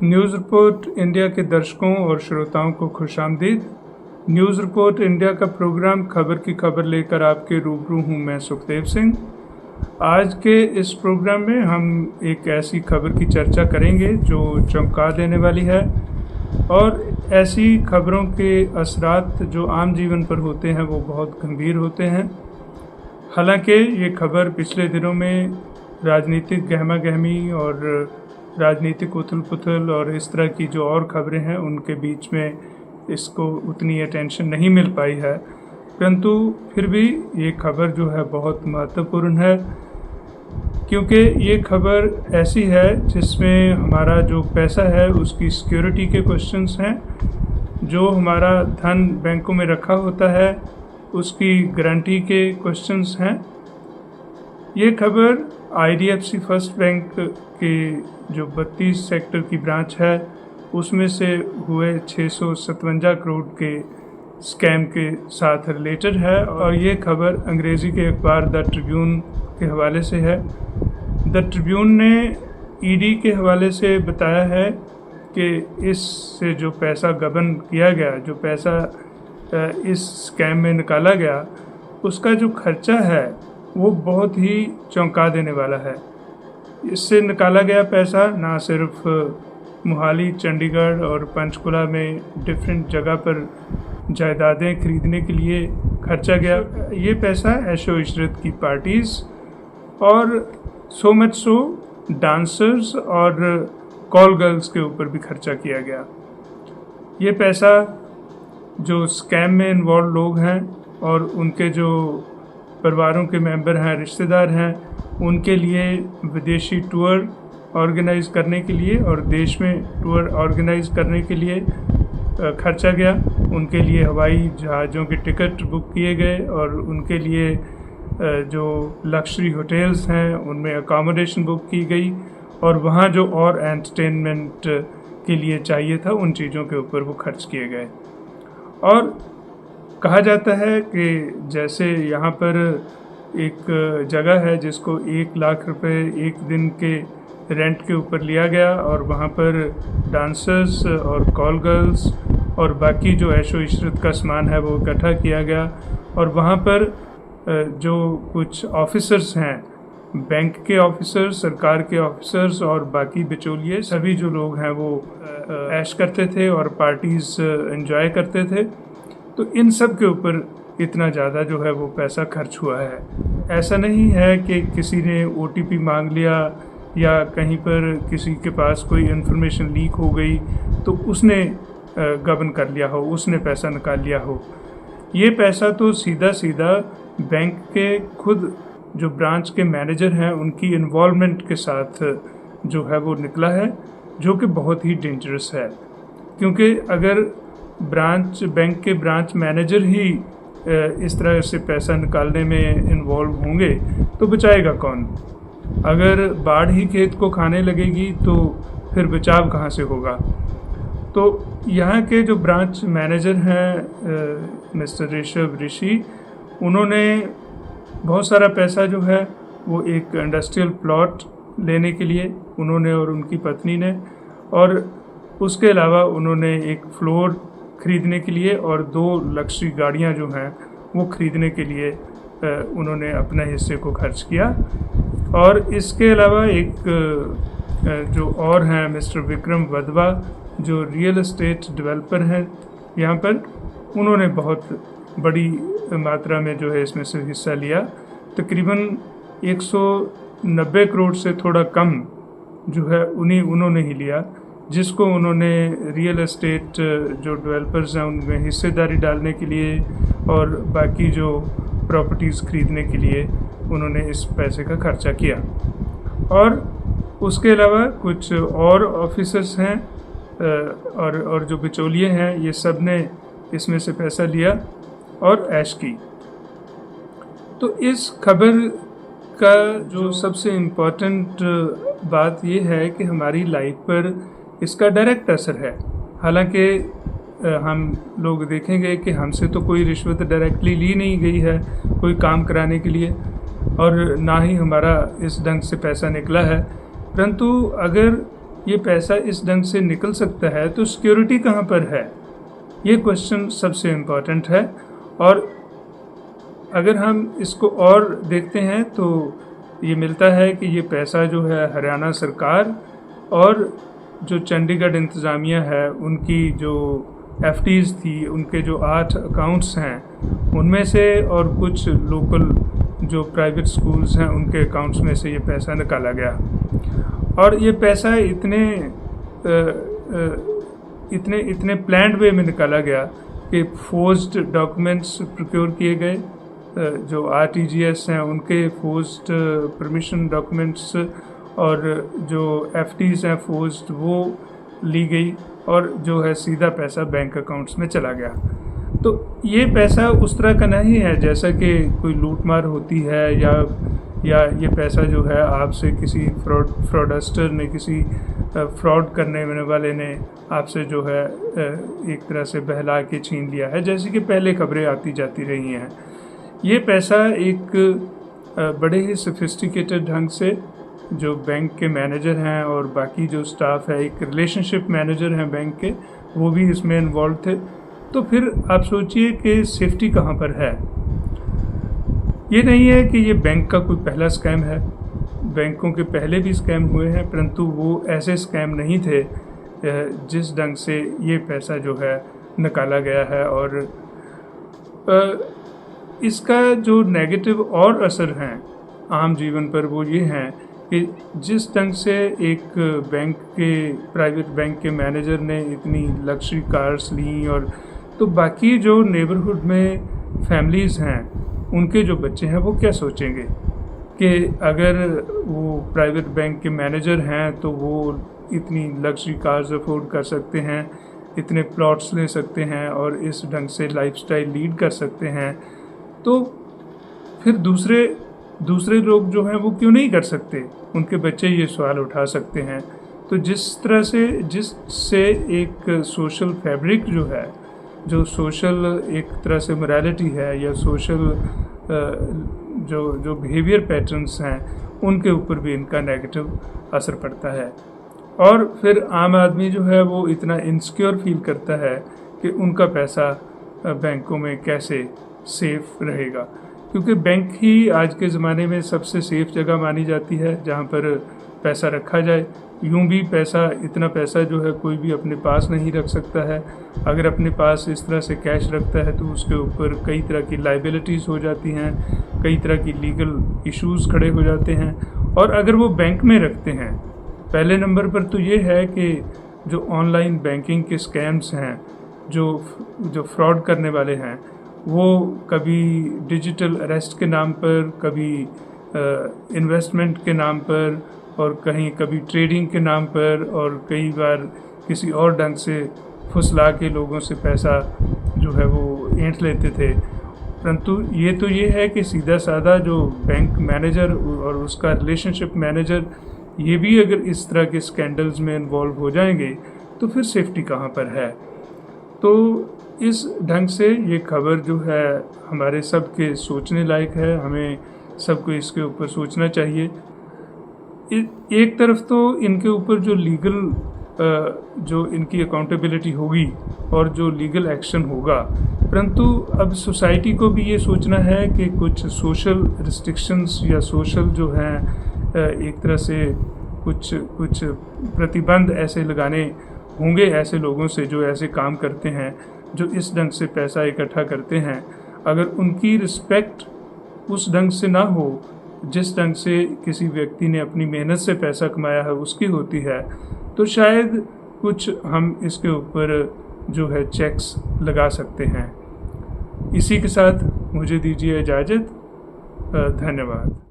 News report India के दर्शकों और श्रोताओं को खुशामदीद। न्यूज़ रिपोर्ट इंडिया का प्रोग्राम खबर की खबर लेकर आपके रूबरू हूँ मैं सुखदेव सिंह। आज के इस प्रोग्राम में हम एक ऐसी खबर की चर्चा करेंगे जो चौंका देने वाली है और ऐसी खबरों के असरात जो आम जीवन पर होते हैं वो बहुत गंभीर होते हैं। हालांकि ये खबर पिछले दिनों में राजनीतिक गहमा गहमी और राजनीतिक उथल पुथल और इस तरह की जो और खबरें हैं उनके बीच में इसको उतनी अटेंशन नहीं मिल पाई है, परंतु फिर भी ये खबर जो है बहुत महत्वपूर्ण है क्योंकि ये खबर ऐसी है जिसमें हमारा जो पैसा है उसकी सिक्योरिटी के क्वेश्चंस हैं, जो हमारा धन बैंकों में रखा होता है उसकी गारंटी के क्वेश्चंस हैं। ये खबर IDFC फर्स्ट बैंक के जो 32 सेक्टर की ब्रांच है उसमें से हुए 657 करोड़ के स्कैम के साथ रिलेटेड है और ये खबर अंग्रेज़ी के अखबार द ट्रिब्यून के हवाले से है। द ट्रिब्यून ने ED के हवाले से बताया है कि इससे जो पैसा गबन किया गया, जो पैसा इस स्कैम में निकाला गया, उसका जो खर्चा है वो बहुत ही चौंका देने वाला है। इससे निकाला गया पैसा ना सिर्फ मोहाली, चंडीगढ़ और पंचकुला में डिफरेंट जगह पर जायदादें खरीदने के लिए खर्चा गया, ये पैसा ऐशो इशरत की पार्टीज़ और सो मच सो डांसर्स और कॉल गर्ल्स के ऊपर भी खर्चा किया गया। ये पैसा जो स्कैम में इन्वॉल्व लोग हैं और उनके जो परिवारों के मेंबर हैं, रिश्तेदार हैं, उनके लिए विदेशी टूर ऑर्गेनाइज़ करने के लिए और देश में टूर ऑर्गेनाइज़ करने के लिए खर्चा गया। उनके लिए हवाई जहाज़ों के टिकट बुक किए गए और उनके लिए जो लग्जरी होटल्स हैं उनमें अकोमोडेशन बुक की गई और वहाँ जो और एंटरटेनमेंट के लिए चाहिए था उन चीज़ों के ऊपर वो खर्च किए गए। और कहा जाता है कि जैसे यहाँ पर एक जगह है जिसको 1 लाख रुपए एक दिन के रेंट के ऊपर लिया गया और वहाँ पर डांसर्स और कॉल गर्ल्स और बाकी जो ऐशो इशरत का सामान है वो इकट्ठा किया गया और वहाँ पर जो कुछ ऑफिसर्स हैं, बैंक के ऑफिसर्स, सरकार के ऑफिसर्स और बाकी बिचौलिए सभी जो लोग हैं वो ऐश करते थे और पार्टीज़ एंजॉय करते थे। तो इन सब के ऊपर इतना ज़्यादा जो है वो पैसा खर्च हुआ है। ऐसा नहीं है कि किसी ने OTP मांग लिया या कहीं पर किसी के पास कोई इन्फॉर्मेशन लीक हो गई तो उसने गबन कर लिया हो, उसने पैसा निकाल लिया हो। ये पैसा तो सीधा सीधा बैंक के खुद जो ब्रांच के मैनेजर हैं उनकी इन्वॉल्वमेंट के साथ जो है वो निकला है, जो कि बहुत ही डेंजरस है क्योंकि अगर बैंक के ब्रांच मैनेजर ही इस तरह से पैसा निकालने में इन्वॉल्व होंगे तो बचाएगा कौन? अगर बाढ़ ही खेत को खाने लगेगी तो फिर बचाव कहाँ से होगा? तो यहाँ के जो ब्रांच मैनेजर हैं मिस्टर ऋषभ ऋषि, उन्होंने बहुत सारा पैसा जो है वो एक इंडस्ट्रियल प्लॉट लेने के लिए उन्होंने और उनकी पत्नी ने, और उसके अलावा उन्होंने एक फ्लोर ख़रीदने के लिए और 2 लग्जरी गाड़ियाँ जो हैं वो ख़रीदने के लिए उन्होंने अपने हिस्से को खर्च किया। और इसके अलावा एक जो और हैं मिस्टर विक्रम वधवा जो रियल एस्टेट डेवलपर हैं यहाँ पर, उन्होंने बहुत बड़ी मात्रा में जो है इसमें से हिस्सा लिया। तकरीबन 190 करोड़ से थोड़ा कम जो है उन्होंने ही लिया, जिसको उन्होंने रियल एस्टेट जो डेवलपर्स हैं उनमें हिस्सेदारी डालने के लिए और बाकी जो प्रॉपर्टीज़ ख़रीदने के लिए उन्होंने इस पैसे का खर्चा किया। और उसके अलावा कुछ और ऑफिसर्स हैं और जो बिचौलिए हैं, ये सब ने इसमें से पैसा लिया और ऐश की। तो इस खबर का जो सबसे इम्पोर्टेंट बात ये है कि हमारी लाइफ पर इसका डायरेक्ट असर है। हालांकि हम लोग देखेंगे कि हमसे तो कोई रिश्वत डायरेक्टली ली नहीं गई है कोई काम कराने के लिए और ना ही हमारा इस ढंग से पैसा निकला है, परंतु अगर ये पैसा इस ढंग से निकल सकता है तो सिक्योरिटी कहाँ पर है, ये क्वेश्चन सबसे इम्पॉर्टेंट है। और अगर हम इसको और देखते हैं तो ये मिलता है कि ये पैसा जो है हरियाणा सरकार और जो चंडीगढ़ इंतज़ामिया है उनकी जो एफडीज़ थी, उनके जो 8 अकाउंट्स हैं उनमें से, और कुछ लोकल जो प्राइवेट स्कूल्स हैं उनके अकाउंट्स में से ये पैसा निकाला गया। और ये पैसा इतने प्लान्ड वे में निकाला गया कि फोर्स्ड डॉक्यूमेंट्स प्रोक्योर किए गए, जो आरटीजीएस हैं उनके फोर्स्ड परमिशन डॉक्यूमेंट्स, और जो एफडीज़ हैं फोर्स्ड वो ली गई, और जो है सीधा पैसा बैंक अकाउंट्स में चला गया। तो ये पैसा उस तरह का नहीं है जैसा कि कोई लूटमार होती है, या ये पैसा जो है आपसे किसी फ्रॉडस्टर ने, किसी फ्रॉड करने वाले ने आपसे जो है एक तरह से बहला के छीन लिया है, जैसे कि पहले खबरें आती जाती रही हैं। ये पैसा एक बड़े ही सोफिस्टिकेटेड ढंग से जो बैंक के मैनेजर हैं और बाकी जो स्टाफ है, एक रिलेशनशिप मैनेजर हैं बैंक के, वो भी इसमें इन्वॉल्व थे। तो फिर आप सोचिए कि सेफ्टी कहाँ पर है। ये नहीं है कि ये बैंक का कोई पहला स्कैम है, बैंकों के पहले भी स्कैम हुए हैं, परंतु वो ऐसे स्कैम नहीं थे जिस ढंग से ये पैसा जो है निकाला गया है। और इसका जो नेगेटिव और असर हैं आम जीवन पर वो ये हैं कि जिस ढंग से एक प्राइवेट बैंक के मैनेजर ने इतनी लग्जरी कार्स ली, और तो बाकी जो नेबरहुड में फैमिलीज़ हैं उनके जो बच्चे हैं वो क्या सोचेंगे कि अगर वो प्राइवेट बैंक के मैनेजर हैं तो वो इतनी लग्जरी कार्स अफोर्ड कर सकते हैं, इतने प्लॉट्स ले सकते हैं और इस ढंग से लाइफस्टाइल लीड कर सकते हैं, तो फिर दूसरे लोग जो हैं वो क्यों नहीं कर सकते? उनके बच्चे ये सवाल उठा सकते हैं। तो जिससे एक सोशल फैब्रिक जो है, जो सोशल एक तरह से मोरालिटी है, या सोशल जो बिहेवियर पैटर्न्स हैं उनके ऊपर भी इनका नेगेटिव असर पड़ता है। और फिर आम आदमी जो है वो इतना इनसिक्योर फील करता है कि उनका पैसा बैंकों में कैसे सेफ रहेगा, क्योंकि बैंक ही आज के ज़माने में सबसे सेफ जगह मानी जाती है जहाँ पर पैसा रखा जाए। यूं भी इतना पैसा जो है कोई भी अपने पास नहीं रख सकता है। अगर अपने पास इस तरह से कैश रखता है तो उसके ऊपर कई तरह की लाइबिलिटीज़ हो जाती हैं, कई तरह की लीगल इश्यूज़ खड़े हो जाते हैं। और अगर वो बैंक में रखते हैं, पहले नंबर पर तो ये है कि जो ऑनलाइन बैंकिंग के स्कैम्स हैं, जो फ्रॉड करने वाले हैं, वो कभी डिजिटल अरेस्ट के नाम पर, कभी इन्वेस्टमेंट के नाम पर, और कभी ट्रेडिंग के नाम पर, और कई बार किसी और ढंग से फुसला के लोगों से पैसा जो है वो ऐंठ लेते थे। परंतु ये है कि सीधा साधा जो बैंक मैनेजर और उसका रिलेशनशिप मैनेजर, ये भी अगर इस तरह के स्कैंडल्स में इन्वॉल्व हो जाएंगे तो फिर सेफ्टी कहाँ पर है। तो इस ढंग से ये खबर जो है हमारे सब के सोचने लायक है, हमें सबको इसके ऊपर सोचना चाहिए। एक तरफ तो इनके ऊपर जो लीगल जो इनकी अकाउंटेबिलिटी होगी और जो लीगल एक्शन होगा, परंतु अब सोसाइटी को भी ये सोचना है कि कुछ सोशल रिस्ट्रिक्शंस या सोशल जो हैं एक तरह से कुछ प्रतिबंध ऐसे लगाने होंगे ऐसे लोगों से जो ऐसे काम करते हैं, जो इस ढंग से पैसा इकट्ठा करते हैं। अगर उनकी रिस्पेक्ट उस ढंग से ना हो जिस ढंग से किसी व्यक्ति ने अपनी मेहनत से पैसा कमाया है उसकी होती है, तो शायद कुछ हम इसके ऊपर जो है चेक्स लगा सकते हैं। इसी के साथ मुझे दीजिए इजाज़त। धन्यवाद।